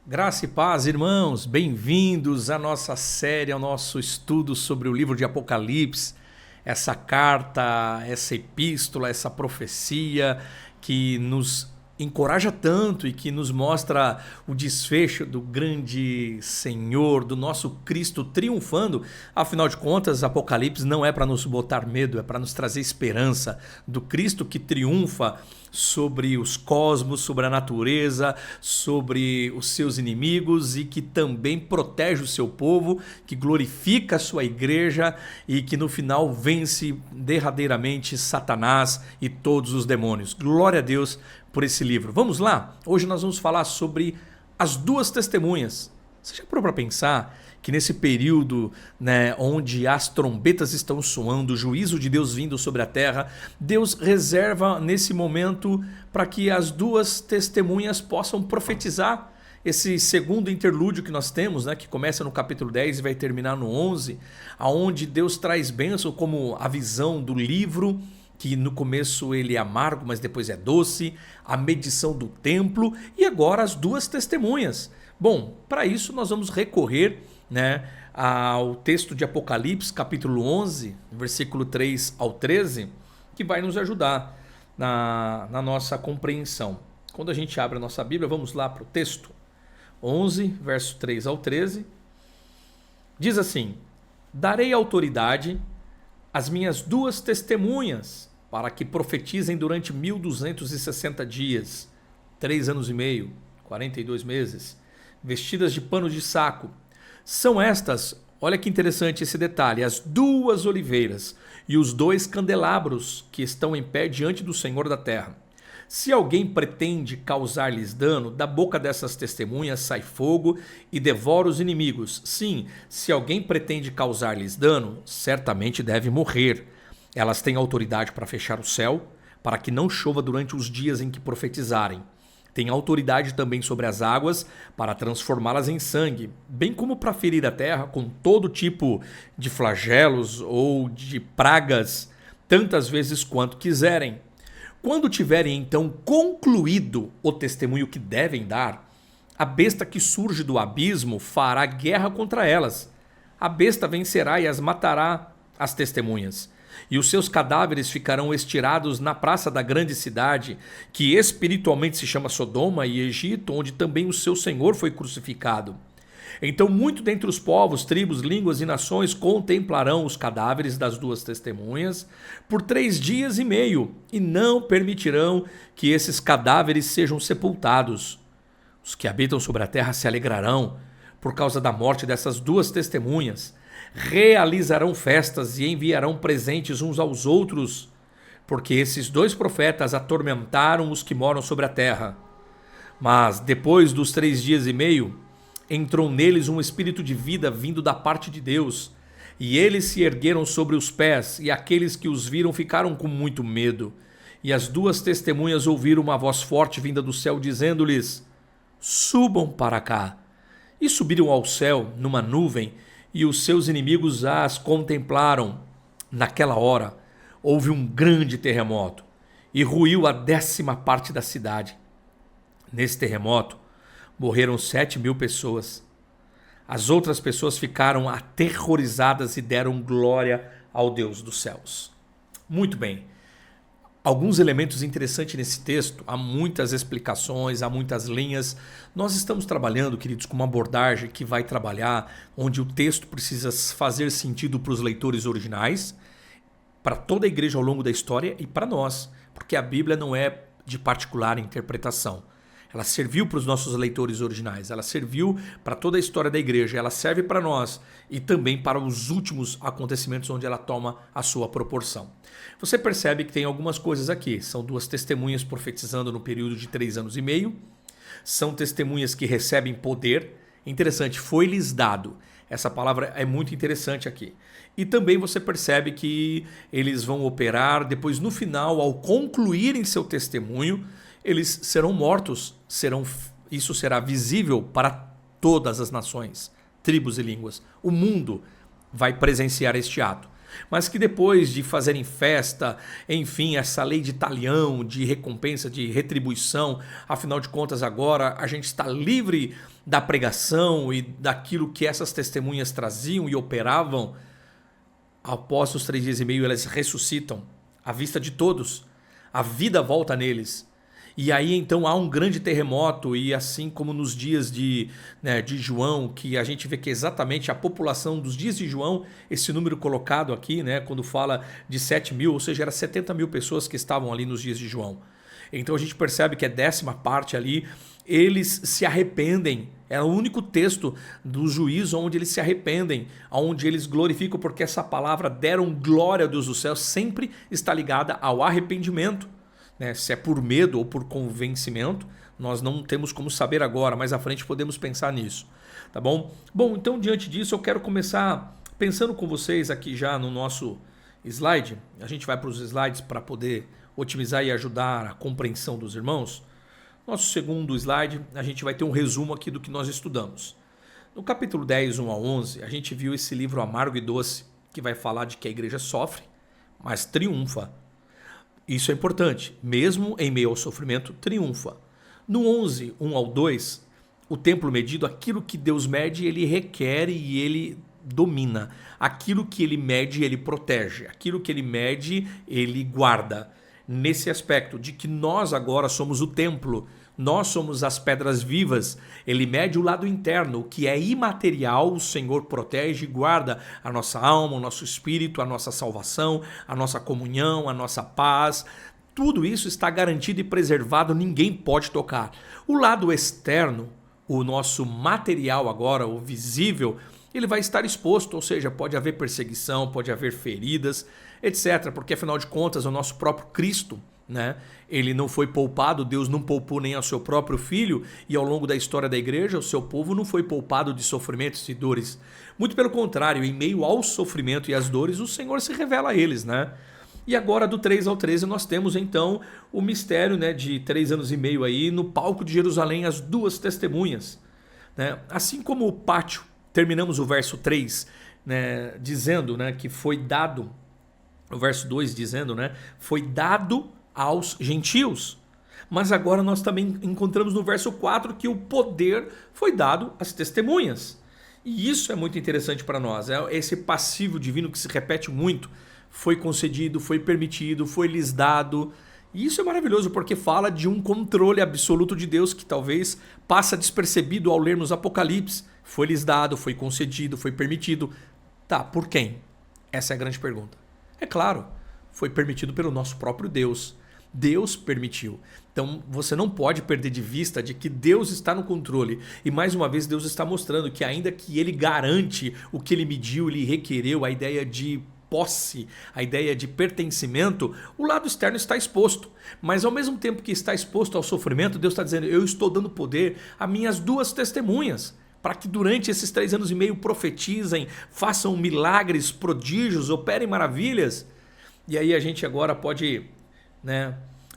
Graça e paz, irmãos, bem-vindos à nossa série, ao nosso estudo sobre o livro de Apocalipse, essa carta, essa epístola, essa profecia que nos encoraja tanto e que nos mostra o desfecho do grande Senhor, do nosso Cristo triunfando. Afinal de contas, Apocalipse não é para nos botar medo, é para nos trazer esperança do Cristo que triunfa sobre os cosmos, sobre a natureza, sobre os seus inimigos e que também protege o seu povo, que glorifica a sua igreja e que no final vence derradeiramente Satanás e todos os demônios. Glória a Deus por esse livro. Vamos lá? Hoje nós vamos falar sobre as duas testemunhas. Você já parou para pensar que nesse período, onde as trombetas estão soando, o juízo de Deus vindo sobre a terra, Deus reserva nesse momento para que as duas testemunhas possam profetizar esse segundo interlúdio que nós temos, que começa no capítulo 10 e vai terminar no 11, aonde Deus traz bênção como a visão do livro, que no começo ele é amargo, mas depois é doce, a medição do templo e agora as duas testemunhas. Bom, para isso nós vamos recorrer ao texto de Apocalipse, capítulo 11, versículo 3 ao 13, que vai nos ajudar na nossa compreensão. Quando a gente abre a nossa Bíblia, vamos lá para o texto. 11, verso 3 ao 13, diz assim: darei autoridade às minhas duas testemunhas para que profetizem durante 1260 dias, 3 anos e meio, 42 meses, vestidas de pano de saco. São estas, olha que interessante esse detalhe, as duas oliveiras e os dois candelabros que estão em pé diante do Senhor da terra. Se alguém pretende causar-lhes dano, da boca dessas testemunhas sai fogo e devora os inimigos. Sim, se alguém pretende causar-lhes dano, certamente deve morrer. Elas têm autoridade para fechar o céu, para que não chova durante os dias em que profetizarem. Tem autoridade também sobre as águas para transformá-las em sangue, bem como para ferir a terra com todo tipo de flagelos ou de pragas, tantas vezes quanto quiserem. Quando tiverem então concluído o testemunho que devem dar, a besta que surge do abismo fará guerra contra elas. A besta vencerá e as matará, as testemunhas. E os seus cadáveres ficarão estirados na praça da grande cidade, que espiritualmente se chama Sodoma e Egito, onde também o seu Senhor foi crucificado. Então muito dentre os povos, tribos, línguas e nações contemplarão os cadáveres das duas testemunhas por 3 dias e meio, e não permitirão que esses cadáveres sejam sepultados. Os que habitam sobre a terra se alegrarão por causa da morte dessas duas testemunhas. Realizarão festas e enviarão presentes uns aos outros, porque esses dois profetas atormentaram os que moram sobre a terra. Mas depois dos 3 dias e meio, entrou neles um espírito de vida vindo da parte de Deus, e eles se ergueram sobre os pés, e aqueles que os viram ficaram com muito medo. E as duas testemunhas ouviram uma voz forte vinda do céu, dizendo-lhes: subam para cá. E subiram ao céu numa nuvem, e os seus inimigos as contemplaram. Naquela hora houve um grande terremoto, e ruiu a 10ª parte da cidade. Nesse terremoto morreram 7.000 pessoas. As outras pessoas ficaram aterrorizadas e deram glória ao Deus dos céus. Muito bem. Alguns elementos interessantes nesse texto, há muitas explicações, há muitas linhas. Nós estamos trabalhando, queridos, com uma abordagem que vai trabalhar onde o texto precisa fazer sentido para os leitores originais, para toda a igreja ao longo da história e para nós, porque a Bíblia não é de particular interpretação. Ela serviu para os nossos leitores originais, ela serviu para toda a história da igreja, ela serve para nós e também para os últimos acontecimentos onde ela toma a sua proporção. Você percebe que tem algumas coisas aqui, são duas testemunhas profetizando no período de 3 anos e meio, são testemunhas que recebem poder, interessante, foi-lhes dado. Essa palavra é muito interessante aqui. E também você percebe que eles vão operar, depois no final, ao concluírem seu testemunho, eles serão mortos, isso será visível para todas as nações, tribos e línguas. O mundo vai presenciar este ato. mas que depois de fazerem festa, enfim, essa lei de talião, de recompensa, de retribuição, afinal de contas agora a gente está livre da pregação e daquilo que essas testemunhas traziam e operavam. Após os 3 dias e meio elas ressuscitam à vista de todos, a vida volta neles. E aí então há um grande terremoto, e assim como nos dias de João, que a gente vê que exatamente a população dos dias de João, esse número colocado aqui, quando fala de 7 mil, ou seja, era 70 mil pessoas que estavam ali nos dias de João. Então a gente percebe que é 10ª parte ali, eles se arrependem. É o único texto do juízo onde eles se arrependem, onde eles glorificam, porque essa palavra deram glória a Deus do céu sempre está ligada ao arrependimento. Se é por medo ou por convencimento, nós não temos como saber agora, mais à frente podemos pensar nisso, tá bom? Bom, então diante disso eu quero começar pensando com vocês aqui já no nosso slide. A gente vai para os slides para poder otimizar e ajudar a compreensão dos irmãos. Nosso segundo slide, a gente vai ter um resumo aqui do que nós estudamos. No capítulo 10, 1 a 11, a gente viu esse livro amargo e doce, que vai falar de que a igreja sofre, mas triunfa. Isso é importante, mesmo em meio ao sofrimento, triunfa. No 11, 1 ao 2, o templo medido, aquilo que Deus mede, ele requer e ele domina. Aquilo que ele mede, ele protege. Aquilo que ele mede, ele guarda. Nesse aspecto de que nós agora somos o templo, nós somos as pedras vivas, ele mede o lado interno, o que é imaterial, o Senhor protege e guarda a nossa alma, o nosso espírito, a nossa salvação, a nossa comunhão, a nossa paz. Tudo isso está garantido e preservado, ninguém pode tocar. O lado externo, o nosso material agora, o visível, ele vai estar exposto, ou seja, pode haver perseguição, pode haver feridas, etc. Porque afinal de contas, o nosso próprio Cristo, ele não foi poupado, Deus não poupou nem ao seu próprio filho, e ao longo da história da igreja, o seu povo não foi poupado de sofrimentos e dores. Muito pelo contrário, em meio ao sofrimento e às dores, o Senhor se revela a eles, E agora do 3 ao 13 nós temos então o mistério de 3 anos e meio aí no palco de Jerusalém, as 2 testemunhas. Assim como o pátio, terminamos o verso 3, dizendo que foi dado, o verso 2 dizendo, foi dado aos gentios. Mas agora nós também encontramos no verso 4 que o poder foi dado às testemunhas. E isso é muito interessante para nós, é esse passivo divino que se repete muito. Foi concedido, foi permitido, foi lhes dado. E isso é maravilhoso porque fala de um controle absoluto de Deus que talvez passa despercebido ao lermos Apocalipse. Foi lhes dado, foi concedido, foi permitido. Tá, por quem? Essa é a grande pergunta. É claro, foi permitido pelo nosso próprio Deus. Deus permitiu. Então você não pode perder de vista de que Deus está no controle. E mais uma vez Deus está mostrando que ainda que ele garante o que ele mediu, ele requereu, a ideia de posse, a ideia de pertencimento, o lado externo está exposto. Mas ao mesmo tempo que está exposto ao sofrimento, Deus está dizendo, eu estou dando poder a minhas 2 testemunhas, para que durante esses 3 anos e meio profetizem, façam milagres, prodígios, operem maravilhas. E aí a gente agora pode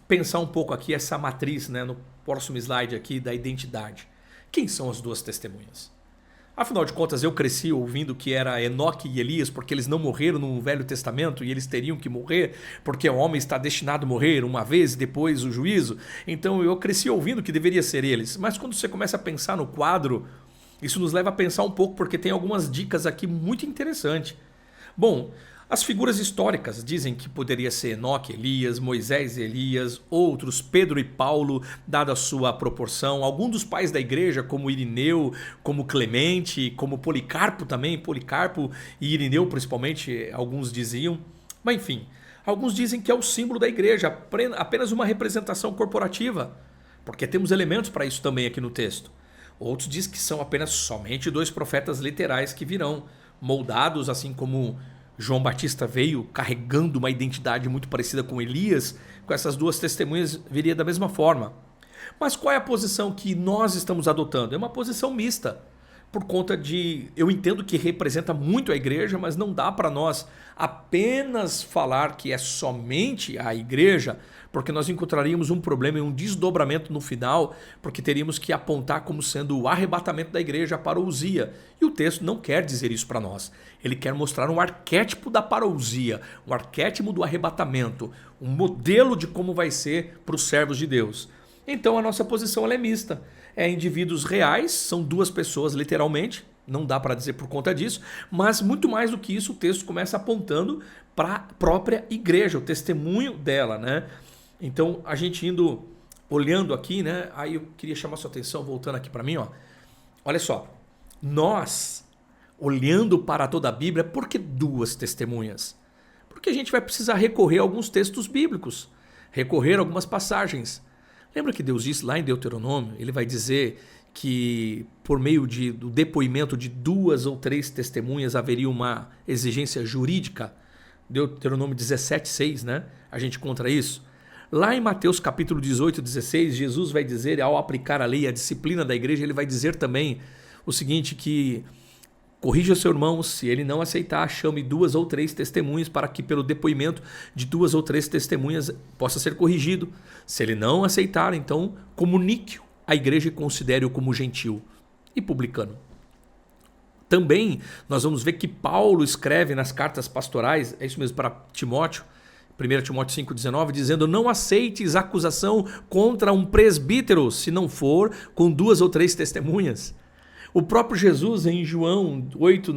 pensar um pouco aqui essa matriz, no próximo slide aqui, da identidade. Quem são as 2 testemunhas? Afinal de contas, eu cresci ouvindo que era Enoque e Elias, porque eles não morreram no Velho Testamento e eles teriam que morrer, porque o homem está destinado a morrer uma vez e depois o juízo. Então eu cresci ouvindo que deveria ser eles. Mas quando você começa a pensar no quadro, isso nos leva a pensar um pouco, porque tem algumas dicas aqui muito interessantes. Bom, as figuras históricas dizem que poderia ser Enoque, Elias, Moisés e Elias, outros, Pedro e Paulo, dada a sua proporção, alguns dos pais da igreja, como Irineu, como Clemente, como Policarpo também, Policarpo e Irineu principalmente, alguns diziam. Mas enfim, alguns dizem que é o símbolo da igreja, apenas uma representação corporativa, porque temos elementos para isso também aqui no texto. Outros dizem que são apenas somente 2 profetas literais que virão, moldados assim como João Batista veio carregando uma identidade muito parecida com Elias, com essas 2 testemunhas viria da mesma forma. Mas qual é a posição que nós estamos adotando? É uma posição mista. por conta de... Eu entendo que representa muito a igreja, mas não dá para nós apenas falar que é somente a igreja, porque nós encontraríamos um problema e um desdobramento no final, porque teríamos que apontar como sendo o arrebatamento da igreja, a parousia. E o texto não quer dizer isso para nós. Ele quer mostrar um arquétipo da parousia, um arquétipo do arrebatamento, um modelo de como vai ser para os servos de Deus. Então a nossa posição ela é mista. É indivíduos reais, são duas pessoas literalmente, não dá para dizer por conta disso, mas muito mais do que isso, o texto começa apontando para a própria igreja, o testemunho dela, né? Então a gente indo, olhando aqui, né? Aí eu queria chamar sua atenção, voltando aqui para mim, ó. Olha só, nós, olhando para toda a Bíblia, por que duas testemunhas? Porque a gente vai precisar recorrer a alguns textos bíblicos, recorrer a algumas passagens. Lembra que Deus disse lá em Deuteronômio, ele vai dizer que por meio do depoimento de 2 ou 3 testemunhas haveria uma exigência jurídica? Deuteronômio 17:6, né? A gente encontra isso. Lá em Mateus capítulo 18, 16, Jesus vai dizer, ao aplicar a lei e a disciplina da igreja, ele vai dizer também o seguinte, que corrija seu irmão, se ele não aceitar, chame 2 ou 3 testemunhas para que pelo depoimento de 2 ou 3 testemunhas possa ser corrigido. Se ele não aceitar, então comunique a igreja e considere-o como gentil e publicano. Também nós vamos ver que Paulo escreve nas cartas pastorais, é isso mesmo, para Timóteo, 1 Timóteo 5,19, dizendo: não aceites acusação contra um presbítero, se não for com 2 ou 3 testemunhas. O próprio Jesus, em João 8,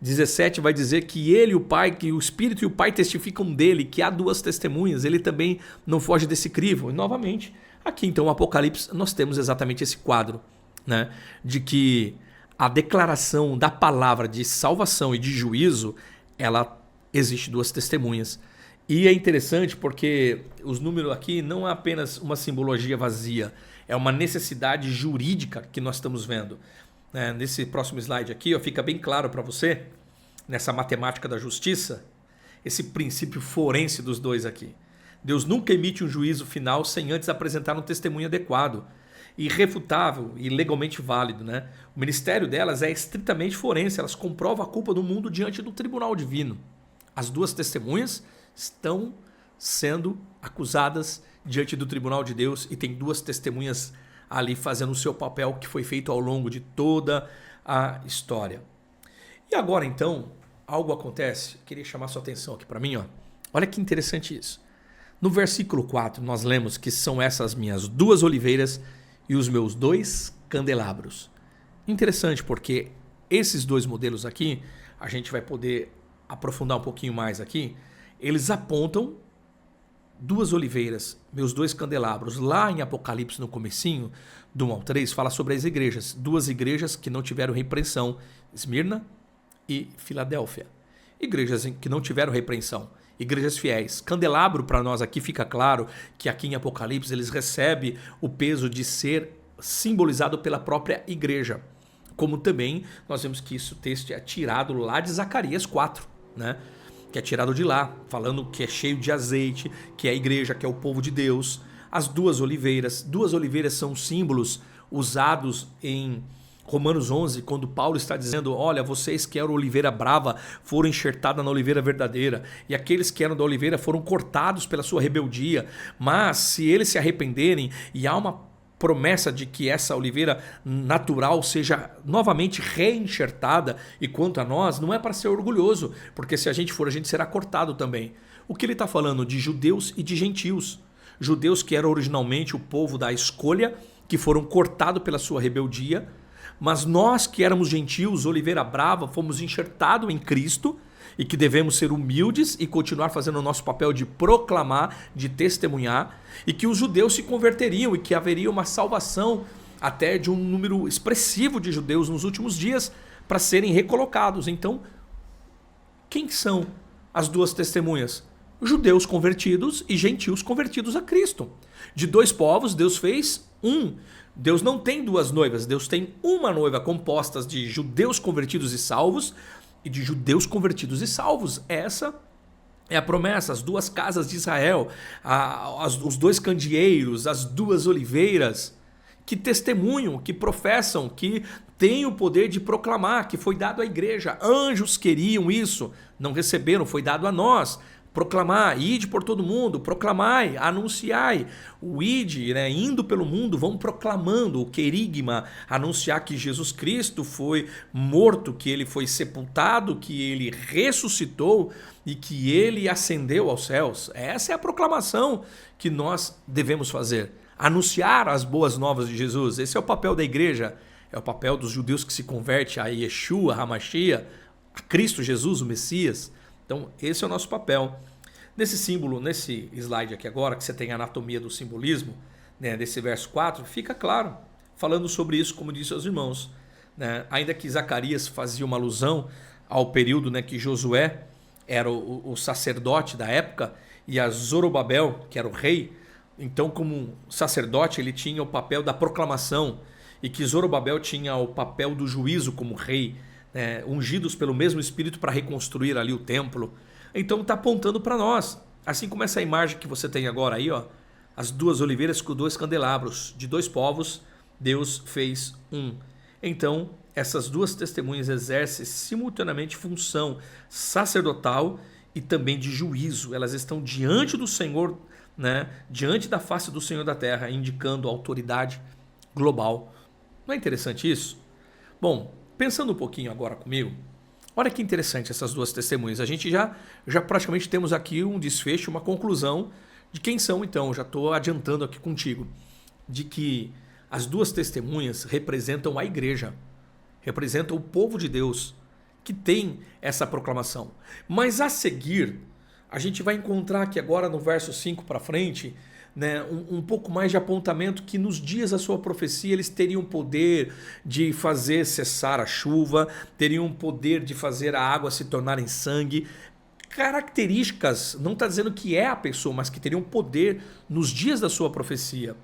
17, vai dizer que ele e o Pai, que o Espírito e o Pai testificam dele, que há 2 testemunhas, ele também não foge desse crivo. E novamente, aqui então, no Apocalipse, nós temos exatamente esse quadro, né, de que a declaração da palavra de salvação e de juízo, ela existe 2 testemunhas. E é interessante porque os números aqui não é apenas uma simbologia vazia, é uma necessidade jurídica que nós estamos vendo. Nesse próximo slide aqui, ó, fica bem claro para você, nessa matemática da justiça, esse princípio forense dos dois aqui. Deus nunca emite um juízo final sem antes apresentar um testemunho adequado, irrefutável e legalmente válido, né? O ministério delas é estritamente forense, elas comprovam a culpa do mundo diante do tribunal divino. As 2 testemunhas estão sendo acusadas diante do tribunal de Deus e tem 2 testemunhas ali fazendo o seu papel que foi feito ao longo de toda a história. E agora então, algo acontece, eu queria chamar sua atenção aqui para mim, ó. Olha que interessante isso. No versículo 4 nós lemos que são essas minhas 2 oliveiras e os meus 2 candelabros. Interessante porque esses 2 modelos aqui, a gente vai poder aprofundar um pouquinho mais aqui, eles apontam 2 oliveiras, meus 2 candelabros. Lá em Apocalipse, no comecinho, do 1 ao 3, fala sobre as igrejas. 2 igrejas que não tiveram repreensão, Esmirna e Filadélfia. Igrejas que não tiveram repreensão, igrejas fiéis. Candelabro, para nós aqui fica claro que aqui em Apocalipse eles recebem o peso de ser simbolizado pela própria igreja. Como também nós vemos que isso texto é tirado lá de Zacarias 4, né? Que é tirado de lá, falando que é cheio de azeite, que é a igreja, que é o povo de Deus. As 2 oliveiras. 2 oliveiras são símbolos usados em Romanos 11, quando Paulo está dizendo: olha, vocês que eram oliveira brava foram enxertados na oliveira verdadeira, e aqueles que eram da oliveira foram cortados pela sua rebeldia, mas se eles se arrependerem, e há uma promessa de que essa oliveira natural seja novamente reenxertada, e quanto a nós, não é para ser orgulhoso, porque se a gente for, a gente será cortado também. O que ele está falando? De judeus e de gentios. Judeus que eram originalmente o povo da escolha, que foram cortados pela sua rebeldia, mas nós que éramos gentios, oliveira brava, fomos enxertados em Cristo, e que devemos ser humildes e continuar fazendo o nosso papel de proclamar, de testemunhar, e que os judeus se converteriam e que haveria uma salvação até de um número expressivo de judeus nos últimos dias para serem recolocados. Então, quem são as 2 testemunhas? Judeus convertidos e gentios convertidos a Cristo. De 2 povos, Deus fez um. Deus não tem 2 noivas, Deus tem uma noiva composta de judeus convertidos e salvos, e de judeus convertidos e salvos. Essa é a promessa, as 2 casas de Israel, os 2 candeeiros, as 2 oliveiras, que testemunham, que professam, que tem o poder de proclamar, que foi dado à igreja. Anjos queriam isso, não receberam, foi dado a nós. Proclamar, ide por todo mundo, proclamai, anunciai. O ide, né, indo pelo mundo, vão proclamando o querigma, anunciar que Jesus Cristo foi morto, que ele foi sepultado, que ele ressuscitou e que ele ascendeu aos céus. Essa é a proclamação que nós devemos fazer. Anunciar as boas novas de Jesus. Esse é o papel da igreja, é o papel dos judeus que se convertem a Yeshua, a Hamashiach, a Cristo Jesus, o Messias. Então, esse é o nosso papel. Nesse símbolo, nesse slide aqui agora, que você tem a anatomia do simbolismo, né, desse verso 4, fica claro, falando sobre isso, como disse aos irmãos. Né, ainda que Zacarias fazia uma alusão ao período, né, que Josué era o sacerdote da época e a Zorobabel, que era o rei. Então, como sacerdote, ele tinha o papel da proclamação e que Zorobabel tinha o papel do juízo como rei. Ungidos pelo mesmo Espírito para reconstruir ali o templo. Então está apontando para nós, assim como essa imagem que você tem agora aí, ó, as duas oliveiras com dois candelabros, de dois povos Deus fez um. Então essas duas testemunhas exercem simultaneamente função sacerdotal e também de juízo. Elas estão diante do Senhor, né, diante da face do Senhor da terra, indicando autoridade global. Não é interessante isso? Bom, pensando um pouquinho agora comigo, olha que interessante essas duas testemunhas. A gente já praticamente temos aqui um desfecho, uma conclusão de quem são então. Já estou adiantando aqui contigo, de que as duas testemunhas representam a igreja, representam o povo de Deus que tem essa proclamação. Mas a seguir, a gente vai encontrar aqui agora no verso 5 para frente, né, um pouco mais de apontamento que nos dias da sua profecia eles teriam poder de fazer cessar a chuva, teriam poder de fazer a água se tornar em sangue. Características, não está dizendo que é a pessoa, mas que teriam poder nos dias da sua profecia.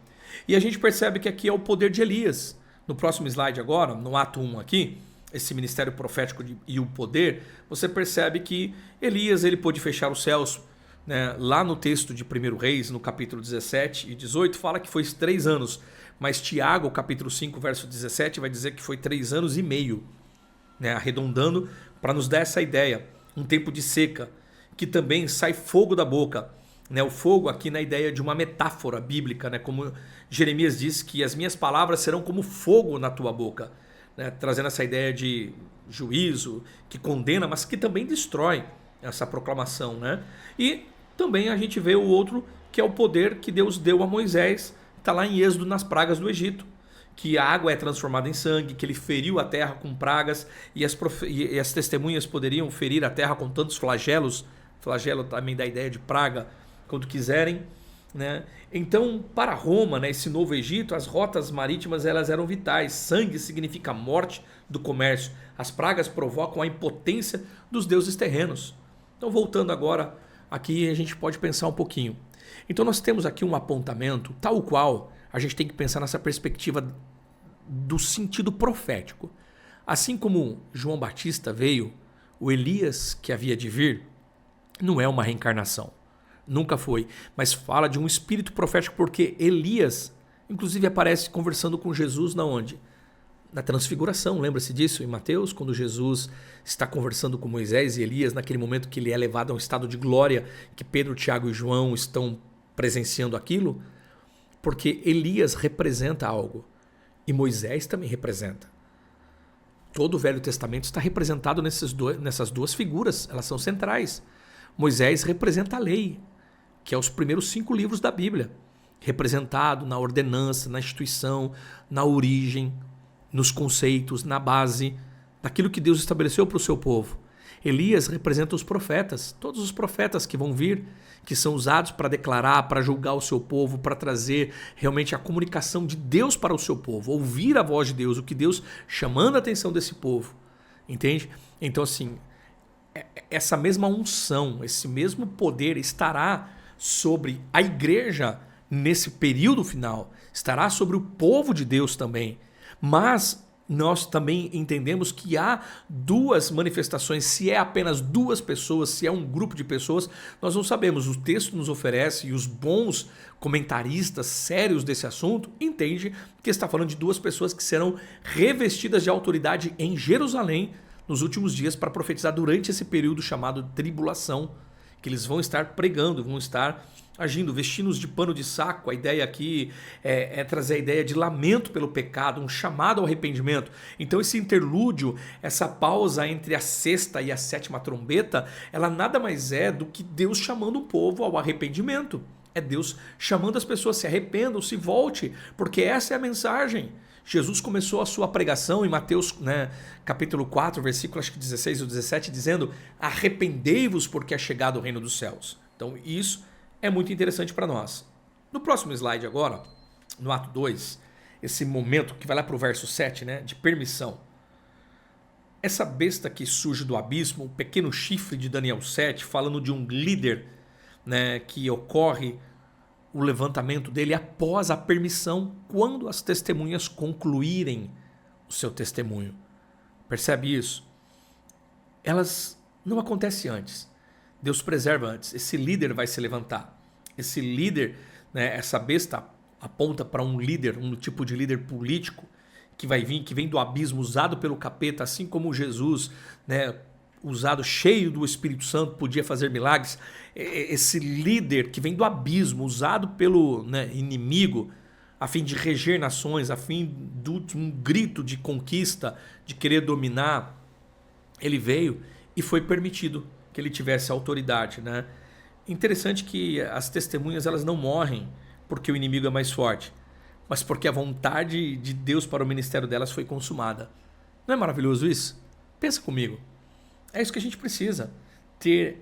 E a gente percebe que aqui é o poder de Elias. No próximo slide agora, no ato 1 aqui, esse ministério profético e o poder, você percebe que Elias ele pôde fechar os céus. Né, lá no texto de 1 Reis, no capítulo 17 e 18, fala que foi 3 anos. Mas Tiago, capítulo 5, verso 17, vai dizer que foi 3 anos e meio. Né, arredondando para nos dar essa ideia. Um tempo de seca, que também sai fogo da boca. Né, o fogo aqui na ideia de uma metáfora bíblica. Né, como Jeremias diz que as minhas palavras serão como fogo na tua boca. Né, trazendo essa ideia de juízo, que condena, mas que também destrói essa proclamação. Né? E também a gente vê o outro, que é o poder que Deus deu a Moisés, está lá em Êxodo nas pragas do Egito, que a água é transformada em sangue, que ele feriu a terra com pragas e as testemunhas poderiam ferir a terra com tantos flagelos, flagelo também dá ideia de praga, quando quiserem. Né? Então, para Roma, né, esse novo Egito, as rotas marítimas elas eram vitais. Sangue significa morte do comércio. As pragas provocam a impotência dos deuses terrenos. Então, voltando agora, aqui a gente pode pensar um pouquinho. Então nós temos aqui um apontamento, tal qual a gente tem que pensar nessa perspectiva do sentido profético. Assim como João Batista veio, o Elias que havia de vir, não é uma reencarnação. Nunca foi, mas fala de um espírito profético porque Elias, inclusive aparece conversando com Jesus na onde? Na transfiguração, lembra-se disso em Mateus, quando Jesus está conversando com Moisés e Elias, naquele momento que ele é levado a um estado de glória, que Pedro, Tiago e João estão presenciando aquilo, porque Elias representa algo e Moisés também representa. Todo o Velho Testamento está representado nessas duas figuras, elas são centrais. Moisés representa a lei, que é os primeiros 5 livros da Bíblia, representado na ordenança, na instituição, na origem, nos conceitos, na base daquilo que Deus estabeleceu para o seu povo. Elias representa os profetas, todos os profetas que vão vir, que são usados para declarar, para julgar o seu povo, para trazer realmente a comunicação de Deus para o seu povo, ouvir a voz de Deus, o que Deus chamando a atenção desse povo, entende? Então assim, essa mesma unção, esse mesmo poder estará sobre a igreja nesse período final, estará sobre o povo de Deus também. Mas nós também entendemos que há duas manifestações. Se é apenas duas pessoas, se é um grupo de pessoas, nós não sabemos. O texto nos oferece, e os bons comentaristas sérios desse assunto entendem que está falando de duas pessoas que serão revestidas de autoridade em Jerusalém nos últimos dias para profetizar durante esse período chamado tribulação, que eles vão estar pregando, vão estar agindo, vestindo-os de pano de saco. A ideia aqui é trazer a ideia de lamento pelo pecado, um chamado ao arrependimento. Então esse interlúdio, essa pausa entre a sexta e a sétima trombeta, ela nada mais é do que Deus chamando o povo ao arrependimento. É Deus chamando as pessoas, se arrependam, se volte, porque essa é a mensagem. Jesus começou a sua pregação em Mateus, capítulo 4, versículo acho que 16 ou 17, dizendo: arrependei-vos porque é chegado o reino dos céus. Então isso é muito interessante para nós. No próximo slide agora, no ato 2, esse momento que vai lá para o verso 7, de permissão. Essa besta que surge do abismo, o pequeno chifre de Daniel 7, falando de um líder, que ocorre o levantamento dele após a permissão, quando as testemunhas concluírem o seu testemunho. Percebe isso? Elas não acontecem antes. Deus preserva antes. Esse líder vai se levantar. Esse líder, essa besta aponta para um líder, um tipo de líder político que vai vir, que vem do abismo, usado pelo capeta, assim como Jesus, usado, cheio do Espírito Santo, podia fazer milagres. Esse líder que vem do abismo, usado pelo inimigo, a fim de reger nações, a fim de um grito de conquista, de querer dominar, ele veio e foi permitido que ele tivesse autoridade. Interessante que as testemunhas, elas não morrem porque o inimigo é mais forte, mas porque a vontade de Deus para o ministério delas foi consumada. Não é maravilhoso isso? Pensa comigo. É isso que a gente precisa, ter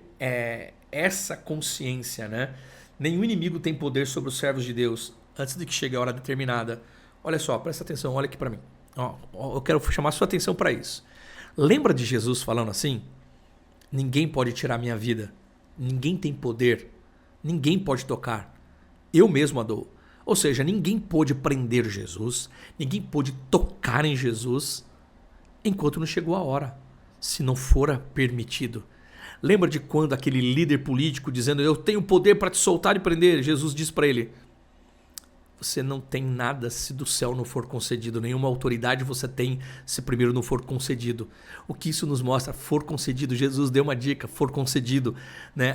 essa consciência. Nenhum inimigo tem poder sobre os servos de Deus antes de que chegue a hora determinada. Olha só, presta atenção, olha aqui para mim. Eu quero chamar a sua atenção para isso. Lembra de Jesus falando assim? Ninguém pode tirar minha vida, ninguém tem poder, ninguém pode tocar, eu mesmo a dou. Ou seja, ninguém pôde prender Jesus, ninguém pôde tocar em Jesus enquanto não chegou a hora, se não fora permitido. Lembra de quando aquele líder político dizendo: eu tenho poder para te soltar e prender? Jesus diz para ele: você não tem nada se do céu não for concedido, nenhuma autoridade você tem se primeiro não for concedido. O que isso nos mostra? For concedido. Jesus deu uma dica: for concedido.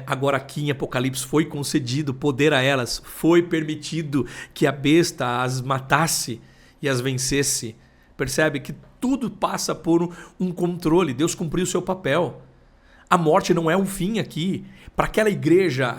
Agora aqui em Apocalipse foi concedido poder a elas, foi permitido que a besta as matasse e as vencesse. Percebe que tudo passa por um controle. Deus cumpriu o seu papel. A morte não é um fim aqui. Para aquela igreja,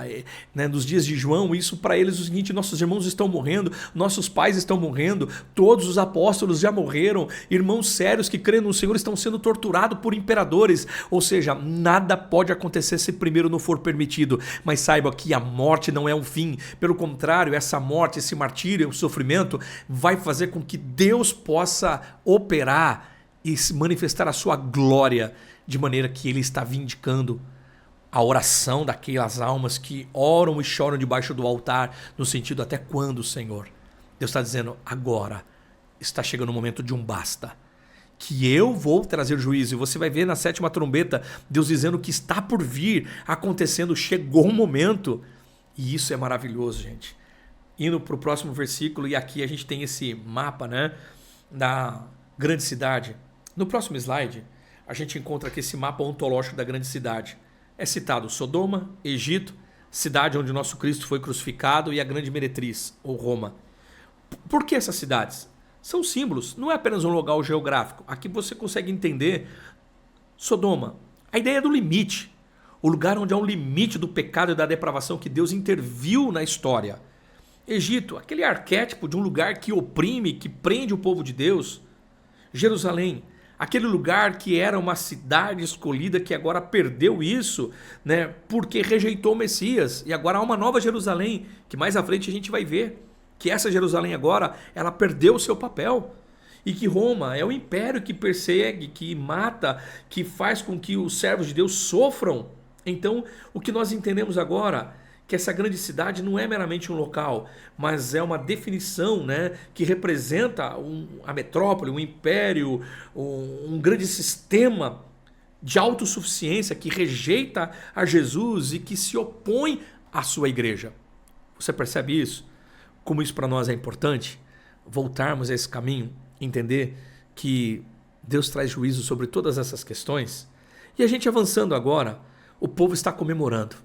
nos dias de João, isso para eles é o seguinte: nossos irmãos estão morrendo, nossos pais estão morrendo, todos os apóstolos já morreram, irmãos sérios que creem no Senhor estão sendo torturados por imperadores. Ou seja, nada pode acontecer se primeiro não for permitido. Mas saiba que a morte não é um fim. Pelo contrário, essa morte, esse martírio, o sofrimento vai fazer com que Deus possa operar e se manifestar a sua glória, de maneira que ele está vindicando a oração daquelas almas que oram e choram debaixo do altar, no sentido: até quando, Senhor? Deus está dizendo: agora está chegando o momento de um basta, que eu vou trazer juízo. E você vai ver na sétima trombeta Deus dizendo que está por vir, acontecendo, chegou um momento. E isso é maravilhoso, gente. Indo para o próximo versículo, e aqui a gente tem esse mapa da grande cidade. No próximo slide a gente encontra aqui esse mapa ontológico da grande cidade. É citado Sodoma, Egito, cidade onde o nosso Cristo foi crucificado, e a grande meretriz, ou Roma. Por que essas cidades? São símbolos, não é apenas um local geográfico. Aqui você consegue entender Sodoma, a ideia do limite, o lugar onde há um limite do pecado e da depravação que Deus interviu na história. Egito, aquele arquétipo de um lugar que oprime, que prende o povo de Deus. Jerusalém, aquele lugar que era uma cidade escolhida que agora perdeu isso, porque rejeitou o Messias. E agora há uma nova Jerusalém, que mais à frente a gente vai ver que essa Jerusalém agora, ela perdeu o seu papel. E que Roma é o império que persegue, que mata, que faz com que os servos de Deus sofram. Então, o que nós entendemos agora? que essa grande cidade não é meramente um local, mas é uma definição, né, que representa a metrópole, um império, um grande sistema de autossuficiência que rejeita a Jesus e que se opõe à sua igreja. Você percebe isso? Como isso para nós é importante? Voltarmos a esse caminho, entender que Deus traz juízo sobre todas essas questões. E a gente avançando agora, o povo está comemorando.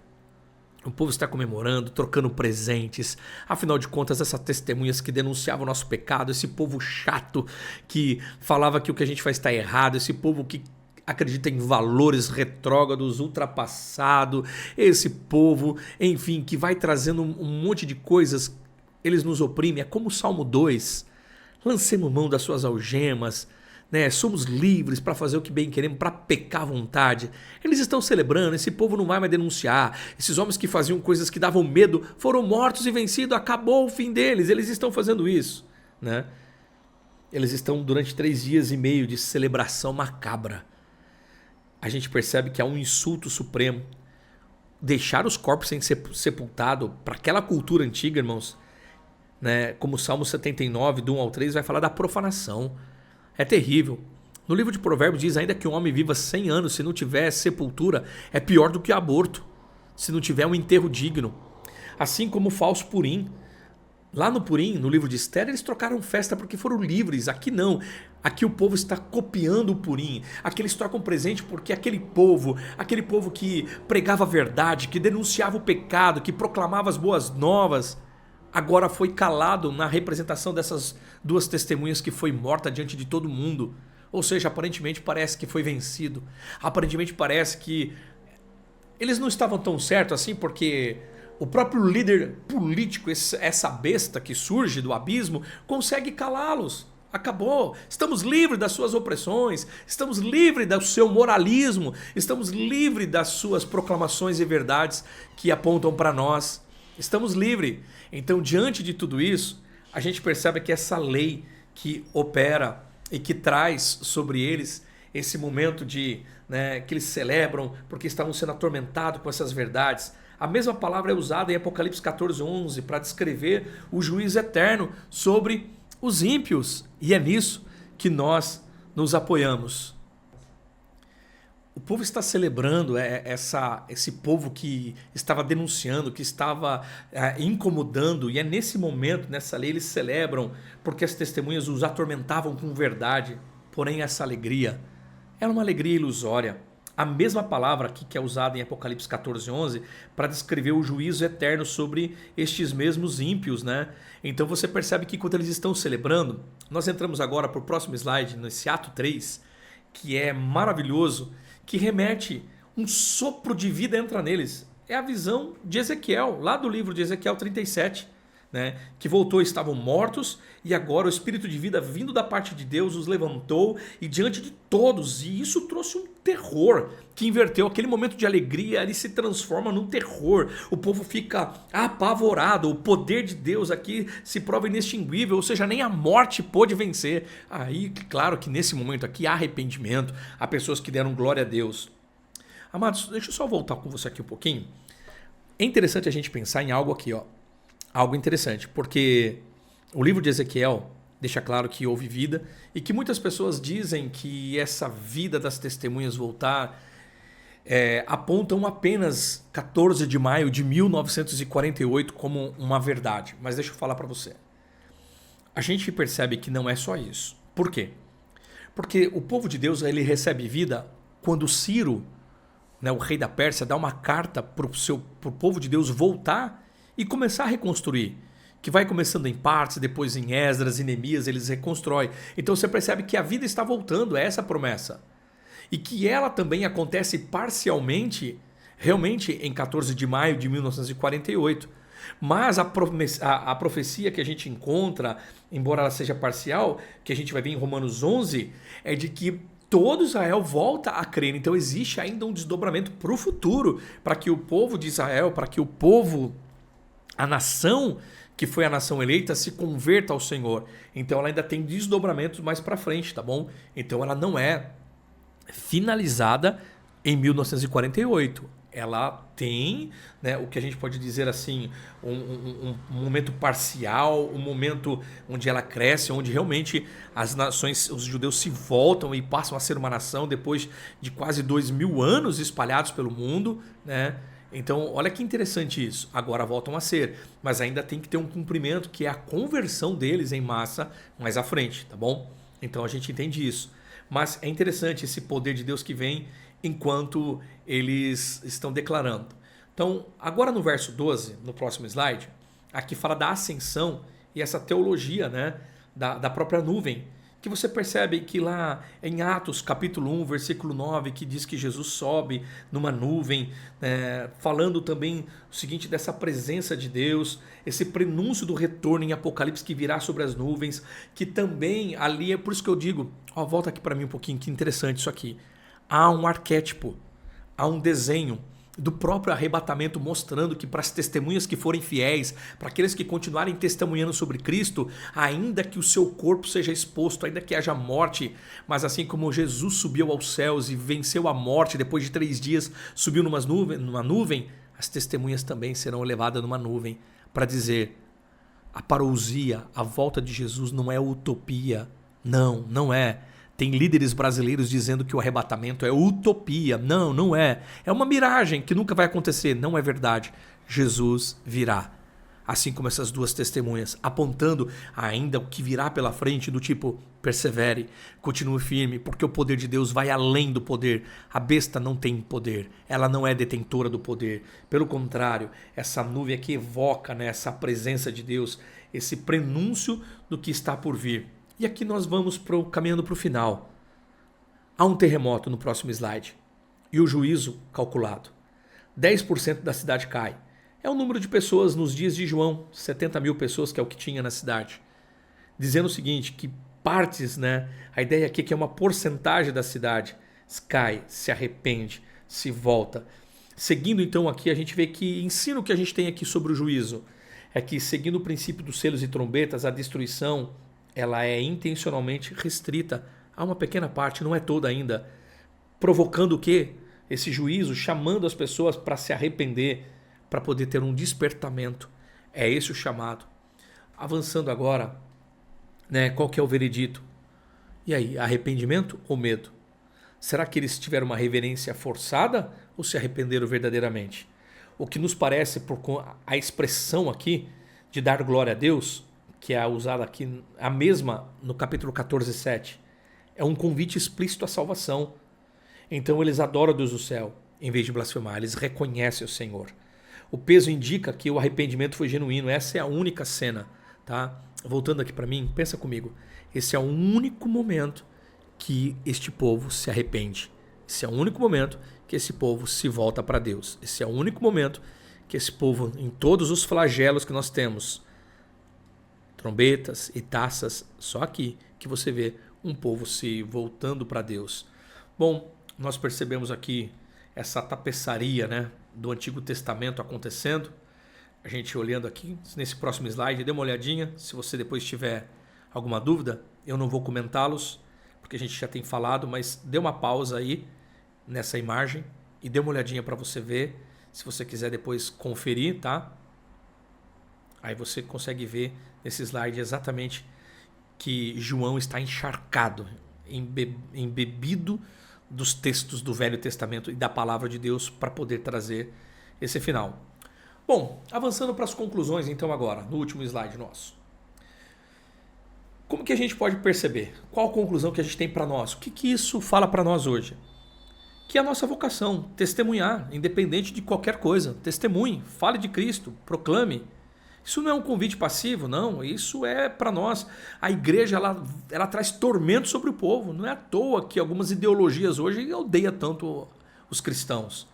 O povo está comemorando, trocando presentes. Afinal de contas, essas testemunhas que denunciavam o nosso pecado, esse povo chato que falava que o que a gente faz está errado, esse povo que acredita em valores retrógrados, ultrapassado, esse povo, enfim, que vai trazendo um monte de coisas, eles nos oprimem. É como o Salmo 2, lancemos mão das suas algemas, né? Somos livres para fazer o que bem queremos, para pecar à vontade. Eles estão celebrando, esse povo não vai mais denunciar, esses homens que faziam coisas que davam medo foram mortos e vencidos, acabou o fim deles, eles estão fazendo isso, né? Eles estão durante 3 dias e meio de celebração macabra. A gente percebe que há um insulto supremo. Deixar os corpos sem ser sepultado, para aquela cultura antiga, irmãos, né, como o Salmo 79, do 1 ao 3, vai falar da profanação. É terrível. No livro de Provérbios diz ainda que um homem viva 100 anos, se não tiver sepultura, é pior do que aborto, se não tiver um enterro digno. Assim como o falso Purim. Lá no Purim, no livro de Esther, eles trocaram festa porque foram livres. Aqui não. Aqui o povo está copiando o Purim. Aqui eles trocam presente porque aquele povo que pregava a verdade, que denunciava o pecado, que proclamava as boas novas, agora foi calado na representação dessas 2 testemunhas que foi morta diante de todo mundo. Ou seja, aparentemente parece que foi vencido. Aparentemente parece que eles não estavam tão certos assim, porque o próprio líder político, essa besta que surge do abismo, consegue calá-los. Acabou. Estamos livres das suas opressões, estamos livres do seu moralismo, estamos livres das suas proclamações e verdades que apontam para nós. Estamos livres. Então, diante de tudo isso, a gente percebe que essa lei que opera e que traz sobre eles esse momento de, né, que eles celebram porque estavam sendo atormentados com essas verdades. A mesma palavra é usada em Apocalipse 14:11 para descrever o juízo eterno sobre os ímpios. E é nisso que nós nos apoiamos. O povo está celebrando esse povo que estava denunciando, que estava incomodando. E é nesse momento, nessa lei, eles celebram porque as testemunhas os atormentavam com verdade. Porém, essa alegria era uma alegria ilusória. A mesma palavra aqui que é usada em Apocalipse 14:11 para descrever o juízo eterno sobre estes mesmos ímpios, né? Então você percebe que quando eles estão celebrando, nós entramos agora para o próximo slide, nesse ato 3, que é maravilhoso, que remete um sopro de vida entra neles. É a visão de Ezequiel, lá do livro de Ezequiel 37, né? Que voltou, estavam mortos e agora o espírito de vida vindo da parte de Deus os levantou e diante de todos, e isso trouxe um terror que inverteu aquele momento de alegria, ele se transforma num terror, o povo fica apavorado, o poder de Deus aqui se prova inextinguível, ou seja, nem a morte pôde vencer. Aí, claro que nesse momento aqui há arrependimento, há pessoas que deram glória a Deus. Amados, deixa eu só voltar com você aqui um pouquinho. É interessante a gente pensar em algo aqui, ó. Algo interessante, porque o livro de Ezequiel deixa claro que houve vida e que muitas pessoas dizem que essa vida das testemunhas voltar apontam apenas 14 de maio de 1948 como uma verdade. Mas deixa eu falar para você. A gente percebe que não é só isso. Por quê? Porque o povo de Deus ele recebe vida quando Ciro, né, o rei da Pérsia, dá uma carta para o povo de Deus voltar e começar a reconstruir, que vai começando em partes, depois em Esdras e Neemias, eles reconstroem. Então você percebe que a vida está voltando, é essa a promessa. E que ela também acontece parcialmente, realmente em 14 de maio de 1948. Mas a profecia que a gente encontra, embora ela seja parcial, que a gente vai ver em Romanos 11, é de que todo Israel volta a crer. Então existe ainda um desdobramento para o futuro, para que o povo de Israel, para que o povo, a nação que foi a nação eleita, se converta ao Senhor. Então ela ainda tem desdobramentos mais para frente, tá bom? Então ela não é finalizada em 1948. ela tem, né, o que a gente pode dizer assim, um momento parcial, um momento onde ela cresce, onde realmente as nações, os judeus se voltam e passam a ser uma nação depois de quase 2000 anos espalhados pelo mundo, né? Então, olha que interessante isso. Agora voltam a ser, mas ainda tem que ter um cumprimento, que é a conversão deles em massa mais à frente, tá bom? Então a gente entende isso. Mas é interessante esse poder de Deus que vem enquanto eles estão declarando. Então, agora no verso 12, no próximo slide, aqui fala da ascensão e essa teologia, né, da própria nuvem, que você percebe que lá em Atos capítulo 1, versículo 9, que diz que Jesus sobe numa nuvem, falando também o seguinte, dessa presença de Deus, esse prenúncio do retorno em Apocalipse que virá sobre as nuvens, que também ali, é por isso que eu digo, ó, volta aqui para mim um pouquinho, que interessante isso aqui. Há um arquétipo, há um desenho do próprio arrebatamento mostrando que para as testemunhas que forem fiéis, para aqueles que continuarem testemunhando sobre Cristo, ainda que o seu corpo seja exposto, ainda que haja morte, mas assim como Jesus subiu aos céus e venceu a morte, depois de 3 dias subiu numa nuvem, as testemunhas também serão levadas numa nuvem para dizer: a parousia, a volta de Jesus não é utopia, não é. Tem líderes brasileiros dizendo que o arrebatamento é utopia. Não, não é. É uma miragem que nunca vai acontecer. Não é verdade. Jesus virá. Assim como essas duas testemunhas, apontando ainda o que virá pela frente, do tipo, persevere, continue firme, porque o poder de Deus vai além do poder. A besta não tem poder, ela não é detentora do poder. Pelo contrário, essa nuvem aqui evoca, né, essa presença de Deus, esse prenúncio do que está por vir. E aqui nós vamos caminhando para o final. Há um terremoto no próximo slide. E o juízo calculado. 10% da cidade cai. É o número de pessoas nos dias de João. 70 mil pessoas, que é o que tinha na cidade. Dizendo o seguinte, que partes, né? A ideia aqui é que é uma porcentagem da cidade cai, se arrepende, se volta. Seguindo então aqui, a gente vê que ensino que a gente tem aqui sobre o juízo. É que seguindo o princípio dos selos e trombetas, a destruição ela é intencionalmente restrita a uma pequena parte, não é toda ainda, provocando o quê? Esse juízo, chamando as pessoas para se arrepender, para poder ter um despertamento. É esse o chamado. Avançando agora, né, qual que é o veredito? E aí, arrependimento ou medo? Será que eles tiveram uma reverência forçada ou se arrependeram verdadeiramente? O que nos parece, por a expressão aqui de dar glória a Deus, que é usada aqui, a mesma no capítulo 14, 7. É um convite explícito à salvação. Então eles adoram Deus do céu, em vez de blasfemar, eles reconhecem o Senhor. O peso indica que o arrependimento foi genuíno, essa é a única cena. Tá? Voltando aqui para mim, pensa comigo, esse é o único momento que este povo se arrepende. Esse é o único momento que esse povo se volta para Deus. Esse é o único momento que esse povo, em todos os flagelos que nós temos, trombetas e taças, só aqui que você vê um povo se voltando para Deus. Bom, nós percebemos aqui essa tapeçaria, né, do Antigo Testamento acontecendo. A gente olhando aqui nesse próximo slide, dê uma olhadinha. Se você depois tiver alguma dúvida, eu não vou comentá-los, porque a gente já tem falado, mas dê uma pausa aí nessa imagem e dê uma olhadinha para você ver, se você quiser depois conferir, tá? Aí você consegue ver nesse slide exatamente que João está encharcado, embebido dos textos do Velho Testamento e da Palavra de Deus para poder trazer esse final. Bom, avançando para as conclusões então agora, no último slide nosso. Como que a gente pode perceber? Qual a conclusão que a gente tem para nós? O que isso fala para nós hoje? Que é a nossa vocação, testemunhar, independente de qualquer coisa. Testemunhe, fale de Cristo, proclame. Isso não é um convite passivo, não. Isso é para nós. A igreja ela traz tormento sobre o povo. Não é à toa que algumas ideologias hoje odeiam tanto os cristãos.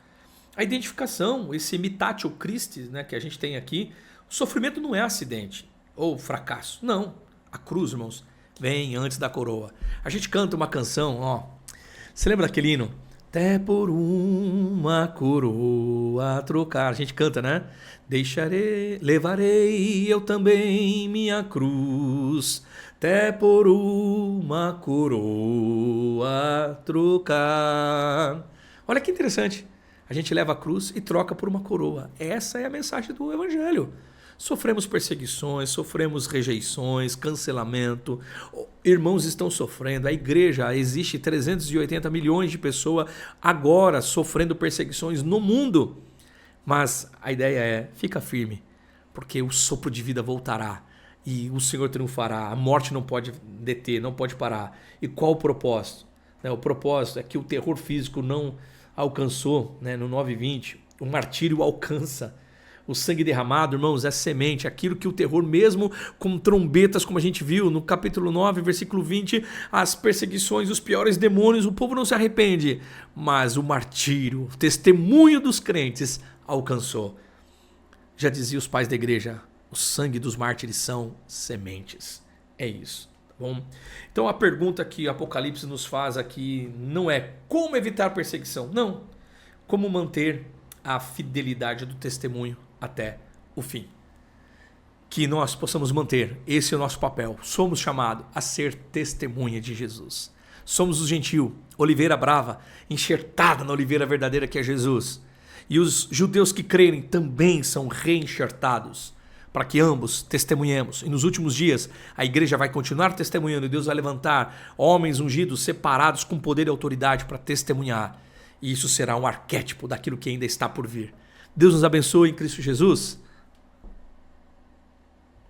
A identificação, esse imitatio Christi, né, que a gente tem aqui, o sofrimento não é acidente ou fracasso. Não. A cruz, irmãos, vem antes da coroa. A gente canta uma canção, ó. Você lembra daquele hino? Até por uma coroa a trocar. A gente canta, né? Levarei eu também minha cruz, até por uma coroa a trocar. Olha que interessante. A gente leva a cruz e troca por uma coroa. Essa é a mensagem do Evangelho. Sofremos perseguições, sofremos rejeições, cancelamento. Irmãos estão sofrendo. A igreja, existe 380 milhões de pessoas agora sofrendo perseguições no mundo. Mas a ideia é, fica firme, porque o sopro de vida voltará e o Senhor triunfará. A morte não pode deter, não pode parar. E qual o propósito? O propósito é que o terror físico não alcançou, no 9:20. O martírio alcança. O sangue derramado, irmãos, é semente, aquilo que o terror, mesmo com trombetas, como a gente viu no capítulo 9, versículo 20, as perseguições, os piores demônios, o povo não se arrepende, mas o martírio, o testemunho dos crentes alcançou. Já dizia os pais da igreja, o sangue dos mártires são sementes. É isso, tá bom? Então a pergunta que o Apocalipse nos faz aqui não é como evitar perseguição, não. Como manter a fidelidade do testemunho até o fim. Que nós possamos manter, esse é o nosso papel. Somos chamados a ser testemunha de Jesus. Somos o gentil, oliveira brava, enxertada na oliveira verdadeira que é Jesus. E os judeus que crerem também são reenxertados, para que ambos testemunhemos. E nos últimos dias, a igreja vai continuar testemunhando e Deus vai levantar homens ungidos, separados com poder e autoridade para testemunhar. E isso será um arquétipo daquilo que ainda está por vir. Deus nos abençoe em Cristo Jesus.